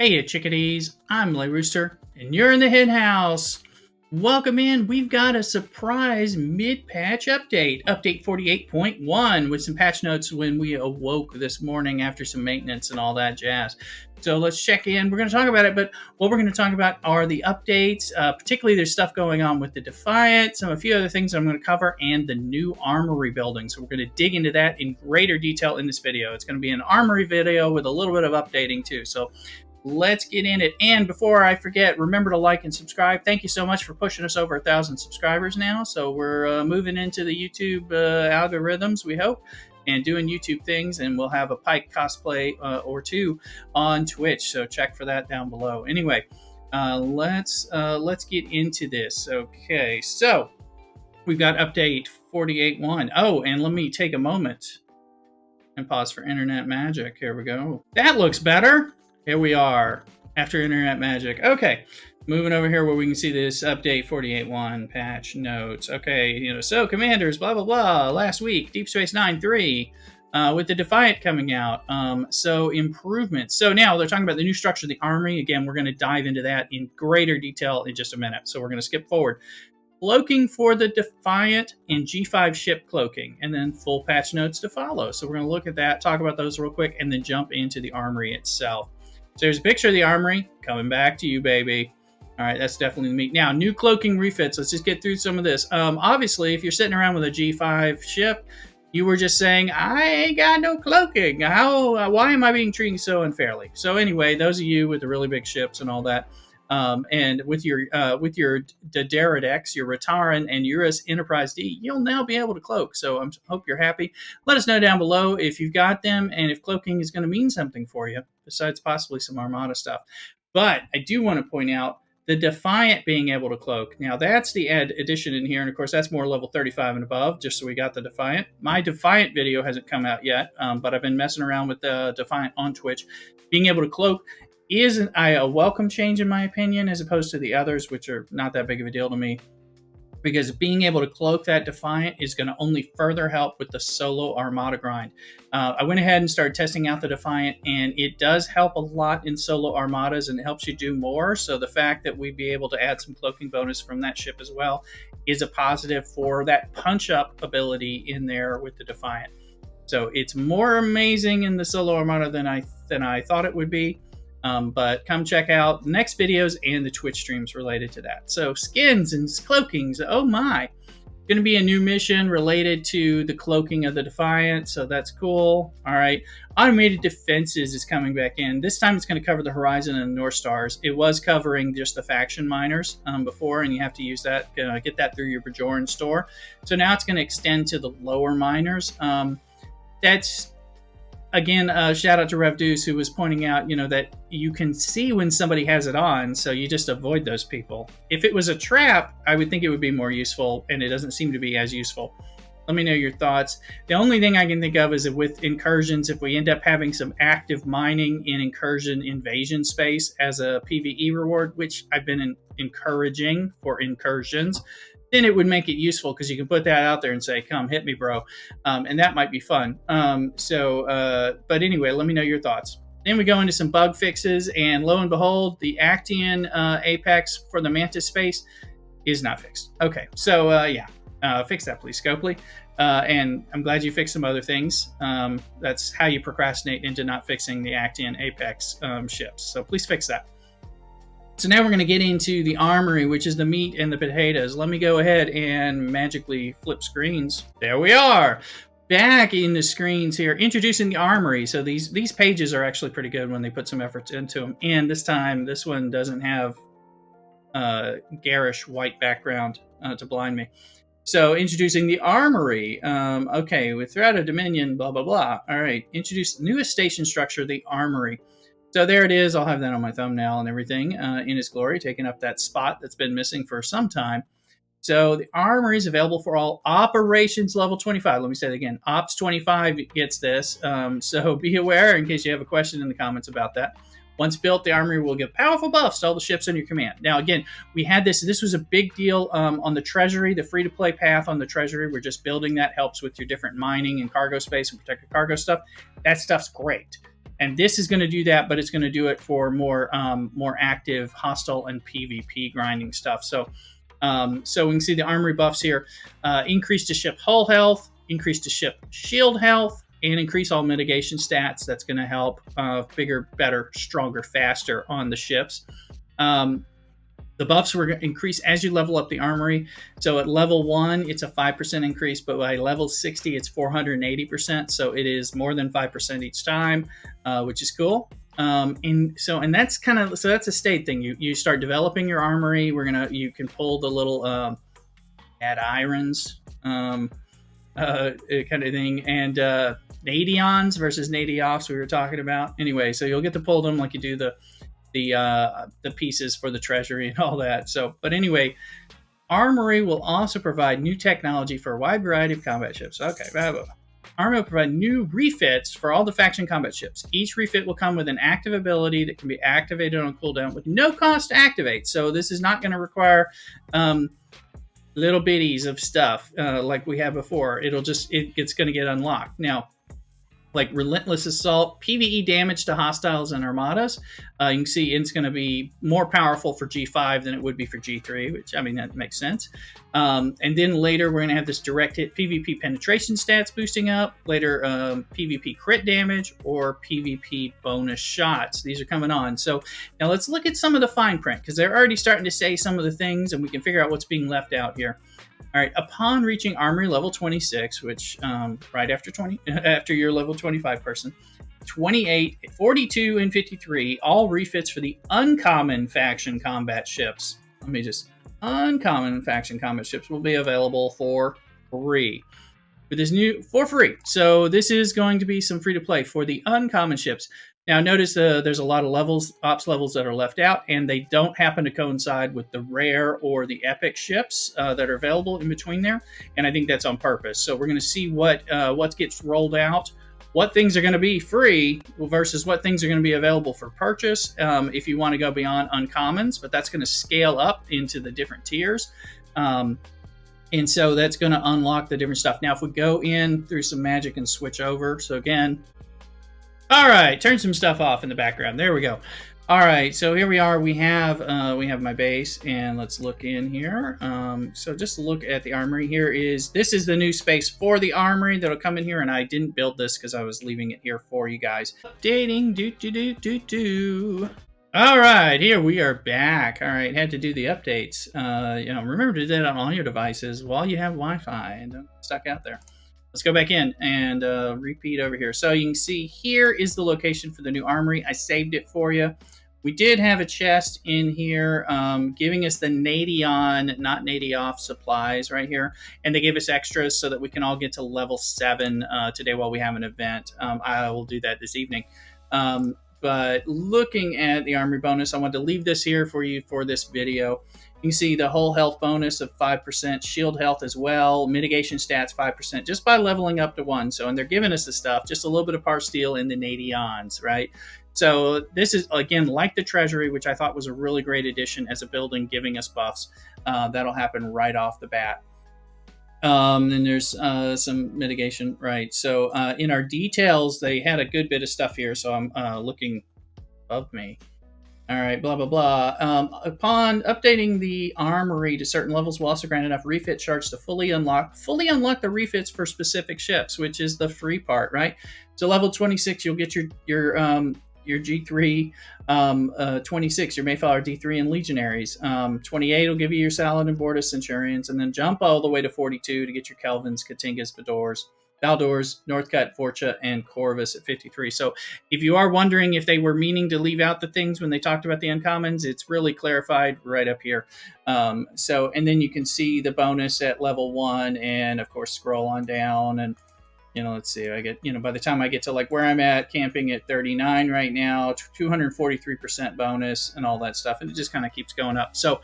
Hey, you chickadees. I'm Lay Rooster, and you're in the hen house. Welcome in. We've got a surprise mid-patch update, update 48.1, with some patch notes when we awoke this morning after some maintenance and all that jazz. So let's check in. We're going to talk about it, but what we're going to talk about are the updates. Particularly, there's stuff going on with the Defiant, a few other things I'm going to cover, and the new Armory building. So we're going to dig into that in greater detail in this video. It's going to be an Armory video with a little bit of updating too. So let's get in it. And before I forget, remember to like and subscribe. Thank you so much for pushing us over 1,000 subscribers now. So we're moving into the YouTube algorithms, we hope, and doing YouTube things. And we'll have a Pike cosplay or two on Twitch. So check for that down below. Anyway, let's get into this. Okay, so we've got update 48.1. Oh, and let me take a moment and pause for internet magic. Here we go. That looks better. Here we are after internet magic. Okay, moving over here where we can see this update 48.1 patch notes. Okay, so commanders, blah, blah, blah. Last week, Deep Space 9.3 with the Defiant coming out. So improvements. So now they're talking about the new structure of the Armory. Again, we're going to dive into that in greater detail in just a minute. So we're going to skip forward. Cloaking for the Defiant and G5 ship cloaking, and then full patch notes to follow. So we're going to look at that, talk about those real quick, and then jump into the Armory itself. So there's a picture of the Armory coming back to you, baby. All right, that's definitely the meat. Now, new cloaking refits. Let's just get through some of this. Obviously, if you're sitting around with a G5 ship, you were just saying, I ain't got no cloaking. Why am I being treated so unfairly? So anyway, those of you with the really big ships and all that, and with your Deridex, your Rataran, and Eurus Enterprise D, you'll now be able to cloak. So I hope you're happy. Let us know down below if you've got them and if cloaking is going to mean something for you, besides possibly some Armada stuff. But I do want to point out the Defiant being able to cloak. Now, that's the addition in here, and of course, that's more level 35 and above, just so we got the Defiant. My Defiant video hasn't come out yet, but I've been messing around with the Defiant on Twitch. Being able to cloak is a welcome change, in my opinion, as opposed to the others, which are not that big of a deal to me, because being able to cloak that Defiant is going to only further help with the solo Armada grind. I went ahead and started testing out the Defiant, and it does help a lot in solo Armadas, and it helps you do more. So the fact that we'd be able to add some cloaking bonus from that ship as well is a positive for that punch-up ability in there with the Defiant. So it's more amazing in the solo Armada than I thought it would be. But come check out next videos and the Twitch streams related to that. So skins and cloakings, oh my. Going to be a new mission related to the cloaking of the Defiant, so that's cool. All right, automated defenses is coming back in. This time it's going to cover the Horizon and the North Stars. It was covering just the faction miners before, and you have to use that, get that through your Bajoran store. So now it's going to extend to the lower miners. That's... Again, shout out to Rev Deuce, who was pointing out, that you can see when somebody has it on, so you just avoid those people. If it was a trap, I would think it would be more useful, and it doesn't seem to be as useful. Let me know your thoughts. The only thing I can think of is that with incursions, if we end up having some active mining in incursion invasion space as a PvE reward, which I've been encouraging for incursions, then it would make it useful because you can put that out there and say, come hit me, bro. And that might be fun. But anyway, let me know your thoughts. Then we go into some bug fixes, and lo and behold, the Actian Apex for the Mantis space is not fixed. Okay, so fix that, please, Scopely. And I'm glad you fixed some other things. That's how you procrastinate into not fixing the Actian Apex ships. So please fix that. So now we're going to get into the Armory, which is the meat and the potatoes. Let me go ahead and magically flip screens. There we are. Back in the screens here, introducing the Armory. So these pages are actually pretty good when they put some effort into them. And this time, this one doesn't have garish white background to blind me. So introducing the Armory. Okay, with Threat of Dominion, blah, blah, blah. All right, introduce the newest station structure, the Armory. So there it is. I'll have that on my thumbnail and everything in its glory, taking up that spot that's been missing for some time. So the Armory is available for all operations level 25. Let me say that again. Ops 25 gets this. So be aware in case you have a question in the comments about that. Once built, the Armory will give powerful buffs to all the ships in your command. Now, again, we had this. This was a big deal on the Treasury, the free-to-play path on the Treasury. We're just building that. Helps with your different mining and cargo space and protected cargo stuff. That stuff's great. And this is going to do that, but it's going to do it for more active hostile and PvP grinding stuff. So so we can see the armory buffs here: increase to ship hull health, increase to ship shield health, and increase all mitigation stats. That's going to help bigger, better, stronger, faster on the ships. The buffs were going to increase as you level up the armory. So at level 1, it's a 5% increase, but by level 60, it's 480%. So it is more than 5% each time, which is cool. And that's kind of, so that's a state thing. You start developing your armory. You can pull the little add irons kind of thing, and nadions versus nadioffs we were talking about. Anyway, so you'll get to pull them like you do the pieces for the treasury and all that. So, but anyway, Armory will also provide new technology for a wide variety of combat ships. Okay, blah, blah, blah. Armory will provide new refits for all the faction combat ships. Each refit will come with an active ability that can be activated on cooldown with no cost to activate. So this is not going to require little bitties of stuff like we had before. It's going to get unlocked. Now, like Relentless Assault, PvE damage to hostiles and armadas. You can see it's going to be more powerful for G5 than it would be for G3, which, I mean, that makes sense. And then later, we're going to have this direct hit PvP penetration stats boosting up. Later, PvP crit damage or PvP bonus shots. These are coming on. So now let's look at some of the fine print, because they're already starting to say some of the things, and we can figure out what's being left out here. All right, upon reaching Armory level 26, which right after your level 25 person, 28, 42, and 53, all refits for the uncommon faction combat ships. Uncommon faction combat ships will be available for free. For free. So this is going to be some free to play for the uncommon ships. Now, notice there's a lot of ops levels that are left out, and they don't happen to coincide with the rare or the epic ships that are available in between there. And I think that's on purpose. So we're going to see what gets rolled out, what things are going to be free versus what things are going to be available for purchase if you want to go beyond uncommons. But that's going to scale up into the different tiers. And so that's going to unlock the different stuff. Now, if we go in through some magic and switch over. So again, all right, turn some stuff off in the background. There we go. All right, so here we are. We have my base, and let's look in here. So just look at the armory. This is the new space for the armory that'll come in here, and I didn't build this because I was leaving it here for you guys. Updating, All right, here we are back. All right, had to do the updates. Remember to do that on all your devices while you have Wi-Fi and don't get stuck out there. Let's go back in and repeat over here. So you can see here is the location for the new armory. I saved it for you. We did have a chest in here giving us the Nadion, not Nadioff supplies right here. And they gave us extras so that we can all get to level 7 today while we have an event. I will do that this evening. But looking at the armory bonus, I wanted to leave this here for you for this video. You can see the whole health bonus of 5%, shield health as well, mitigation stats 5%, just by leveling up to 1. So, and they're giving us the stuff, just a little bit of par steel in the Nadions, right? So this is, again, like the Treasury, which I thought was a really great addition as a building, giving us buffs. That'll happen right off the bat. Then there's some mitigation, right? So in our details, they had a good bit of stuff here. So I'm looking above me. All right, blah, blah, blah. Upon updating the armory to certain levels, we'll also grant enough refit shards to fully unlock the refits for specific ships, which is the free part, right? So level 26, you'll get your G3, 26, your Mayflower D3 and Legionaries. 28 will give you your Saladin, Bortus, Centurions, and then jump all the way to 42 to get your Kelvins, Katingas, Valdors, Northcutt, Forcha, and Corvus at 53. So if you are wondering if they were meaning to leave out the things when they talked about the uncommons, it's really clarified right up here. And then you can see the bonus at level 1, and of course scroll on down, and let's see, I get, by the time I get to like where I'm at, camping at 39 right now, 243% bonus and all that stuff. And it just kind of keeps going up. So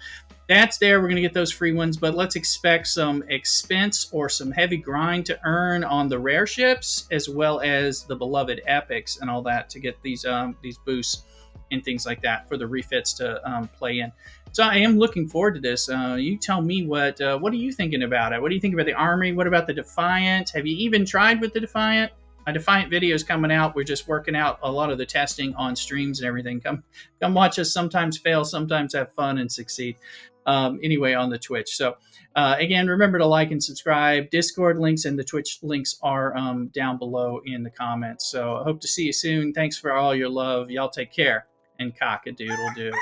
that's there. We're going to get those free ones, but let's expect some expense or some heavy grind to earn on the rare ships, as well as the beloved epics and all that to get these boosts and things like that for the refits to play in. So I am looking forward to this. You tell me what are you thinking about it? What do you think about the Armory? What about the Defiant? Have you even tried with the Defiant? my Defiant video is coming out. We're just working out a lot of the testing on streams and everything. Come watch us. Sometimes fail, sometimes have fun and succeed. Anyway, on the Twitch. So again, remember to like and subscribe. Discord links and the Twitch links are down below in the comments. So I hope to see you soon. Thanks for all your love. Y'all take care and cock-a-doodle-doo.